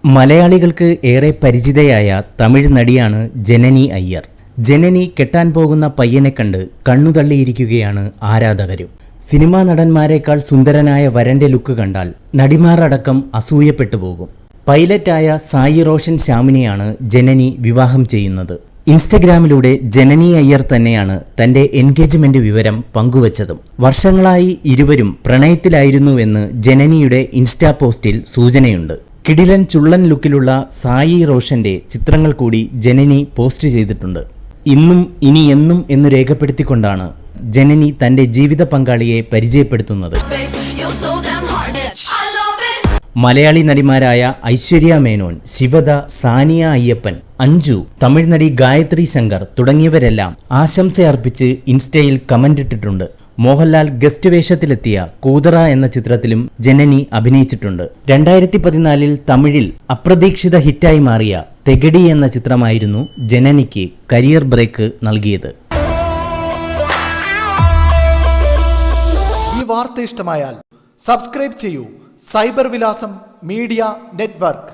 മലയാളികൾക്ക് ഏറെ പരിചിതയായ തമിഴ് നടിയാണ് ജനനി അയ്യർ. ജനനി കെട്ടാൻ പോകുന്ന പയ്യനെ കണ്ട് കണ്ണുതള്ളിയിരിക്കുകയാണ് ആരാധകരും. സിനിമാ നടന്മാരെക്കാൾ സുന്ദരനായ വരന്റെ ലുക്ക് കണ്ടാൽ നടിമാർ അടക്കം അസൂയപ്പെട്ടു പോകും. പൈലറ്റായ സായി റോഷൻ ശ്യാമിനെയാണ് ജനനി വിവാഹം ചെയ്യുന്നത്. ഇൻസ്റ്റഗ്രാമിലൂടെ ജനനി അയ്യർ തന്നെയാണ് തന്റെ എൻഗേജ്മെന്റ് വിവരം പങ്കുവച്ചതും. വർഷങ്ങളായി ഇരുവരും പ്രണയത്തിലായിരുന്നുവെന്ന് ജനനിയുടെ ഇൻസ്റ്റാ പോസ്റ്റിൽ സൂചനയുണ്ട്. കിടിലൻ ചുള്ളൻ ലുക്കിലുള്ള സായി റോഷന്റെ ചിത്രങ്ങൾ കൂടി ജനനി പോസ്റ്റ് ചെയ്തിട്ടുണ്ട്. ഇന്നും ഇനി എന്നും എന്ന് രേഖപ്പെടുത്തിക്കൊണ്ടാണ് ജനനി തന്റെ ജീവിത പങ്കാളിയെ പരിചയപ്പെടുത്തുന്നത്. മലയാളി നടിമാരായ ഐശ്വര്യ മേനോൻ, ശിവദ, സാനിയ അയ്യപ്പൻ, അഞ്ജു, തമിഴ് നടി ഗായത്രി ശങ്കർ തുടങ്ങിയവരെല്ലാം ആശംസയർപ്പിച്ച് ഇൻസ്റ്റയിൽ കമന്റ് ഇട്ടിട്ടുണ്ട്. മോഹൻലാൽ ഗസ്റ്റ് വേഷത്തിലെത്തിയ കൂതറ എന്ന ചിത്രത്തിലും ജനനി അഭിനയിച്ചിട്ടുണ്ട്. 2014 തമിഴിൽ അപ്രതീക്ഷിത ഹിറ്റായി മാറിയ തെഗടി എന്ന ചിത്രമായിരുന്നു ജനനിക്ക് കരിയർ ബ്രേക്ക് നൽകിയത്. ഈ വാർത്ത ഇഷ്ടമായാൽ സബ്സ്ക്രൈബ് ചെയ്യൂ. സൈബർ വിലാസം മീഡിയ നെറ്റ്വർക്ക്.